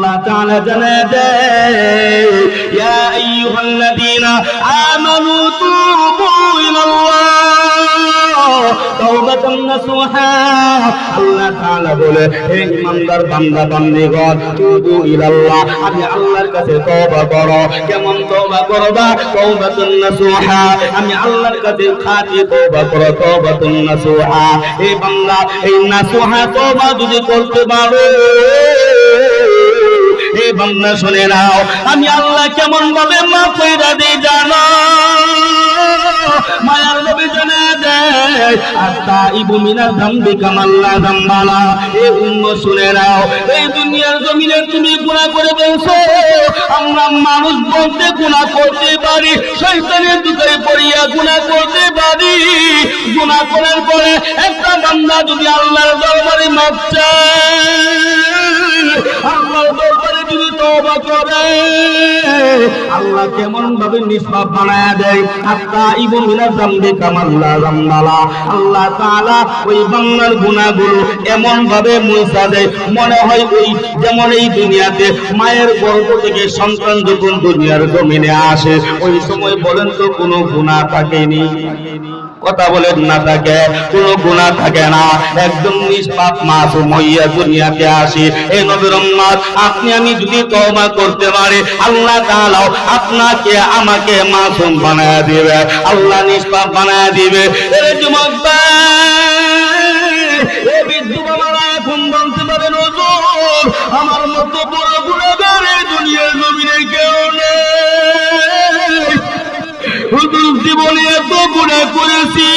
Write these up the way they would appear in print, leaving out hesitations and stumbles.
আল্লাহ তাআলা জানায় দেয়, ইয়া আইয়ুহাল্লাযীনা আমানু তুবু ইলাল্লাহ তাওবাতান নাসুহা। আল্লাহ তাআলা বলে, হে ঈমানদার বান্দা বান্দীগণ, তুবু ইলাল্লাহ, আমি আল্লাহর কাছে তওবা করো। কেমন তওবা করবা? তাওবাতুন নাসুহা, আমি আল্লাহর কাছে খাঁটি তওবা করো, তাওবাতুন নাসুহা। এই বান্দা, এই নাসুহা তওবা যদি করতে পারো, এই বান্দা শুনে নাও, আমি আল্লাহ কেমন ভাবে মাফ কইরা দেই জানো? মায়ার নবী জানায় দেয়, আত-তাইবু মিনাল যামবি কামান লা যামবা লা। এই উম্মত শুনে নাও, এই দুনিয়ার জমিনে তুমি গুনাহ করে বলছো, আমরা মানুষ বলতে গুনাহ করতে পারি, শয়তানের দুটাই পড়িয়া গুনাহ করতে পারি। গুনাহ করার পরে একটা বান্দা যদি আল্লাহর দরবারে মাফ চায়, আল্লাহর দরবারে যদি তওবা করে, আল্লাহ কেমন ভাবে নিষ্পাপ বানায় দেয়। আত-তাইবু মিনাল যামবি কামান লা যামবা লা। আল্লাহ তাআলা ওই বান্দার গুনাহগুলো এমন ভাবে মুছা দেয়, মনে হয় ওই যেমন এই দুনিয়াতে মায়ের গর্ভ থেকে সন্তান যখন দুনিয়ার জমিনে আসে, ওই সময় বলেন তো কোনো গুনাহ থাকেনি? কথা বলেন না, থাকে কোনো গুনাহ থাকে না, একদম নিষ্পাপ মাসুম হইয়া দুনিয়াতে আসি। এই নবীর উম্মত, আপনি আমি যদি তওবা করতে পারি, আল্লাহ তাআলা আপনাকে আমাকে মাসুম বানায়া দিবে, আল্লাহ নিষ্পাপ বানায়া দিবে। এই যুবক ভাই, এই বৃদ্ধ বাবারা এখন বলতে পারেন, হুজুর আমার মতো বড় গুনাহগার এই দুনিয়ার জমিনে কেউ নেই। হুজুর জীবনে এত গুনাহ করেছি,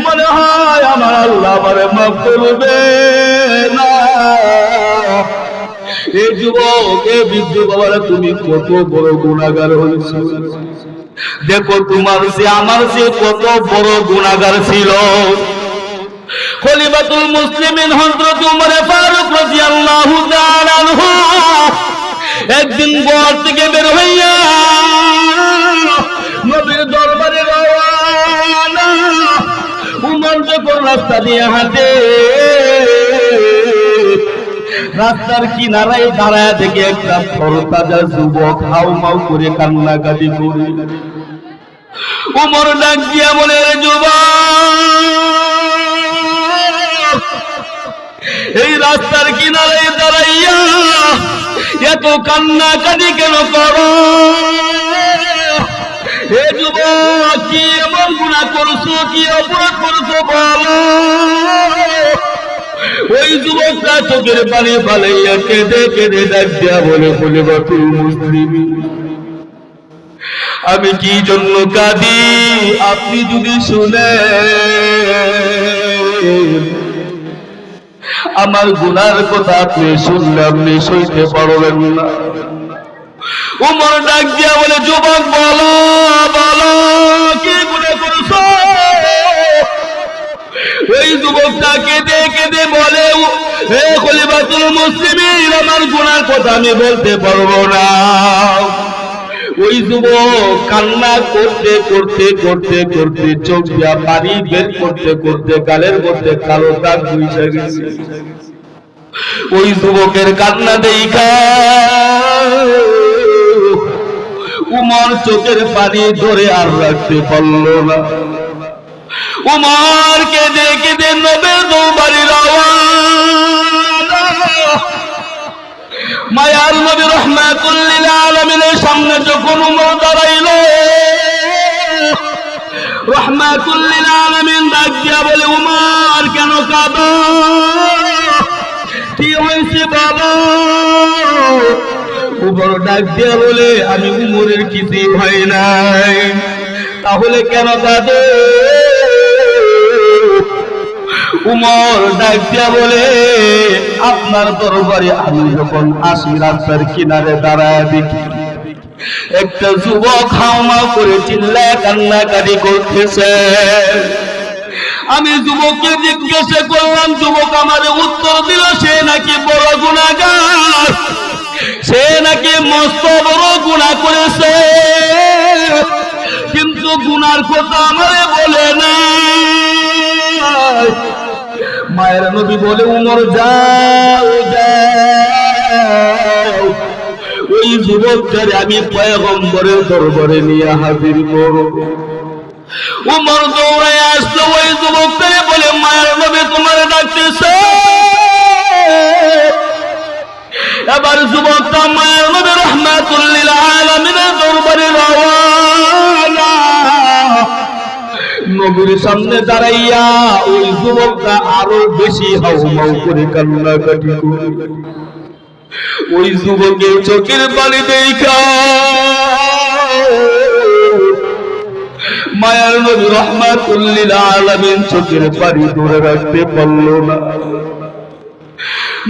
মনে হয় আমার আল্লাহ আমারে মাফ করবে না। এই যুবক, এই বৃদ্ধ বাবারা, তুমি কত বড় গুনাহগার হয়েছো। দেখো তোমার যে আমার যে কত বড় গুনাহগার ছিল। খলিফাতুল মুসলিমিন হযরত ওমর ফারুক রাদিয়াল্লাহু তাআলা আনহু একদিন ঘর থেকে বের হইয়া নবীর দরবারে রওনা। ওমর যখন রাস্তা দিয়ে হাঁটে, রাস্তার কিনারায় দাঁড়ায় দেখে একটা তরতাজা যুবক হাউমাউ করে কান্নাকাটি করে। ওমর ডাক দিয়া বলে, যুবক, এই রাস্তার কিনারায় দাঁড়াইয়া এত কান্নাকাটি কেন করো? হে যুবক, কি এমন গুনাহ করছো, কি অপরাধ করছো বলো? ওই যুবকটা চোখের পানি ফালাইয়া কেঁদে কেঁদে ডাক দিয়া বলে, খলিফাতুল মুসলিমিন, আমি কি জন্য কাঁদি আপনি যদি শুনেন, আমার গুনার কথা আপনি শুনলে আপনি সইতে পারবেন না। ওমর ডাক দিয়া বলে, যুবক বলো বলো, কি গুনাহ করেছো? ওই যুবকটা কেঁদে কেঁদে বলে, হে খলিফাতুল মুসলিমিন, আমার গুনার কথা আমি বলতে পারবো না। ওই যুবক কান্না করতে করতে করতে করতে চোখ দিয়া পানি বের করতে করতে গালের মধ্যে কালো দাগ বইসা গেছে। ওই যুবকের কান্না দেখা উমর চোখের পানি ধরে আর রাখতে পারল না। উমর কেঁদে কেঁদে নবীর দরবারে রওনা। মায়ার নবী রাহমাতুল লিল আলামিনের সামনে যখন উমর দাঁড়াইল, রাহমাতুল লিল আলামিন ডাক দিয়া বলে, উমর কেন কাঁদো? কি হয়েছে বাবা? উমর ডাক দিয়া বলে, আমি উমরের কিছুই হয় নাই। তাহলে কেন কাঁদো? উমর ডাক দিয়া বলে, আপনার দরবারে আমি যখন আসি, রাস্তার কিনারে দাঁড়ায় দেখি একটা যুবক হাওমাও করে চিল্লায় কান্নাকাটি করতেছে। আমি যুবককে জিজ্ঞাসা করলাম, যুবক আমারে উত্তর দিল, সে নাকি বড় গুনাহগার, সে নাকি মস্ত বড় গুনাহ করেছে, কিন্তু গুনার কথা আমারে বলে না। মায়ের নবী বলে, উমর যাও যাও, যুবকটারে আমি পয়গম্বরের দরবারে নিয়ে হাজির করব। উমর দৌড়ে আসলো, ওই যুবকটারে বলে, মায়ের নবী তোমার ডাকতেছে। এবার যুবকটা মায়ের নবী রাহমাতুল লিল আলামিনের দরবারে রওনা। নবীর সামনে দাঁড়াইয়া ওই যুবকটা আরো বেশি হাউমাউ করে কান্নাকাটি করে। ওই যুবকের চোখের পানি দেখা মায়ার নবী রাহমাতুল লিল আলামিন চোখের পানি ধরে রাখতে পারল না।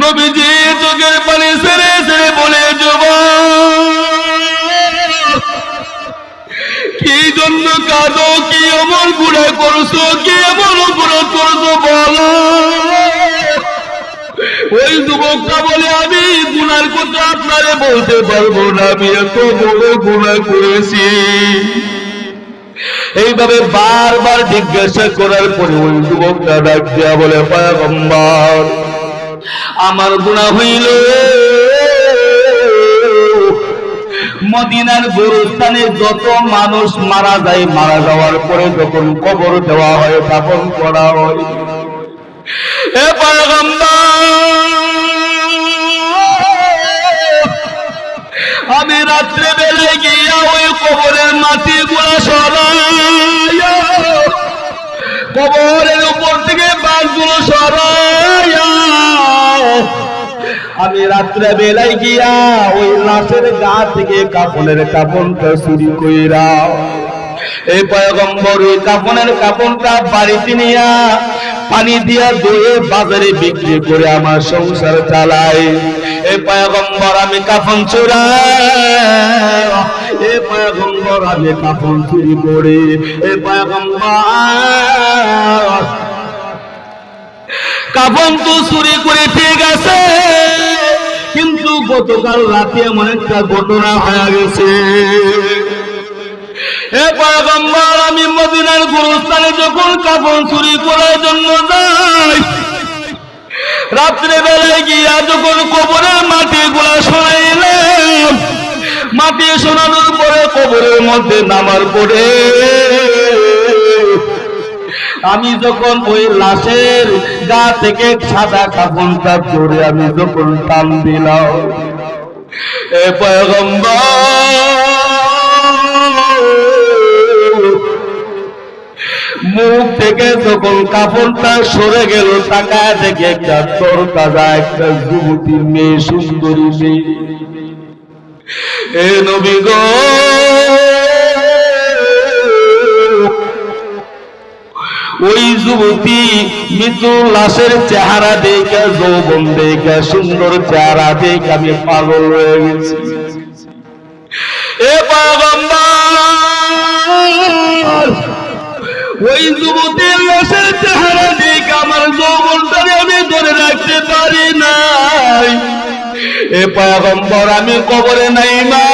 নবীজি চোখের পানি ছেড়ে ছেড়ে বলে, যুবক কি জন্য কাঁদো, কি এমন গুনাহ করছো, কি এমন অপরাধ করছো বলো। ওই যুবকটা বলে, আমি গুনার কথা আপনারে বলতে পারবো না, আমি এত বড় গুনাহ করেছি। এইভাবে বারবার জিজ্ঞাসা করার পরে ওই যুবকটা ডাক দিয়া বলে, পয়গম্বর আমার গুনাহ হইল মদিনার গোরস্থানে যত মানুষ মারা যায়, মারা যাওয়ার পরে যখন কবর দেওয়া হয়, দাফন করা হয়, এ পয়গম্বর আমি রাত্রে বেলায় গিয়া ওই কবরের মাটি গুলা সরাইয়া, কবরের উপর থেকে বাঁশগুলো সরাইয়া আমি রাত্রে বেলায় গিয়া ওই লাশের গা থেকে কাফনের কাফনটা চুরি কইরা এই পয়গম্বর ওই কাফনের কাফনটা বাড়িতে নিয়া পানি দিয়া ধুয়ে বাজারে বিক্রি করে আমার সংসার চালাই। এই পয়গম্বর আমি কাফন চোরাই, এই পয়গম্বর আমি কাফন চুরি করি। এই পয়গম্বর কাফন তো চুরি করে ঠিক আছে, কিন্তু গতকাল রাতে এমন একটা ঘটনা হয়ে গেছে। এ পয়গম্বর আমি মদিনার গোরস্থানে যখন কাফন চুরি করার জন্য যাই, রাত্রে বেলায় গিয়া যখন কবরের মাটি গুলা শোনাইলাম, মাটি শোনানোর পরে কবরের মধ্যে নামার পরে আমি যখন ওই লাশের গা থেকে সাদা কাফনটা ধরে আমি যখন টান দিলাম, এ পয়গম্বর মুখ থেকে যখন কাফনটা সরে গেল, তাকায় দেখে একটা তরতাজা একটা যুবতী মেয়ে, সুন্দরী মেয়ে। এ নবী গো, ওই যুবতী মৃত লাশের চেহারা দেখে, যৌবন দেখে, সুন্দর চেহারা দেখে আমি পাগল হয়ে গেছি। এ পয়গম্বর ওই যুবতীর লাশের চেহারা দেখে আমার যৌবনটারে আমি ধরে রাখতে পারি নাই। এ পয়গম্বর আমি কবরে নাই মা,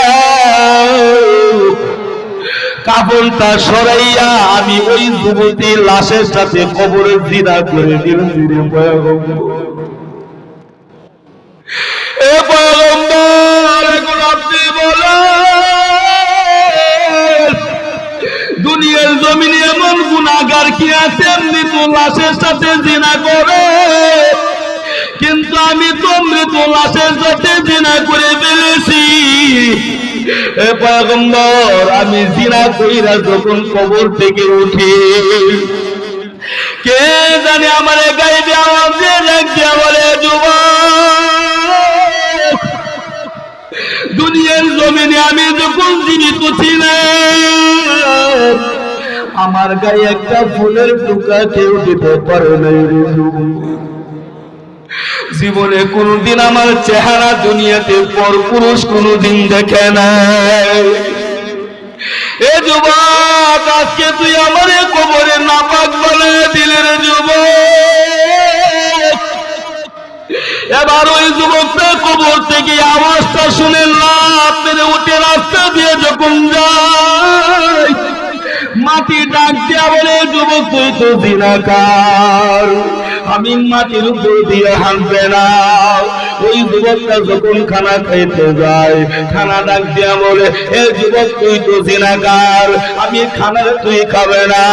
কাফনটা সরাইয়া আমি ওই যুবতীর লাশের সাথে কবরে জিনা করে দিয়েছি। রে পয়গম্বর, এ পয়গম্বর এখন আপনি বলেন, দুনিয়ার জমিনে এমন গুনাহগার কি আছে মৃত লাশের সাথে জিনা করে? কিন্তু আমি তো মৃত লাশের সাথে জিনা করে ফেলেছি। এ পয়গম্বর আমি জিনা কইরা যখন কবর থেকে উঠি, কে জানে আমার গাইবে আওয়াজ দিয়ে ডাকিয়া বলে, যুবক দুনিয়ার জমিনে আমি যখন জীবিত ছিলাম, আমার গায়ে একটা ফুলের টুকা কেউ দিতে পারে নাই রে যুবক। জীবনে কোনদিন আমার চেহারা দুনিয়াতে পর পুরুষ কোনদিন দেখে নাই। এ যুবক আজকে তুই আমার কবরে নাপাক বানায় দিলে রে যুবক। এবার ওই যুবকটা কবর থেকে আওয়াজটা শুনে লাফ মেরে উঠে রাস্তা দিয়ে যখন যায়, মাটি ডাক দিয়া বলে, যুবক তুই তো জিনাকার, আমি মাটির উপর দিয়ে হাঁটবে না। ওই যুবকটা যখন খানা খাইতে যায়, খানা ডাক দিয়া বলে, এ যুবক তুই তো জিনাকার, আমি খানা তুই খাবে না।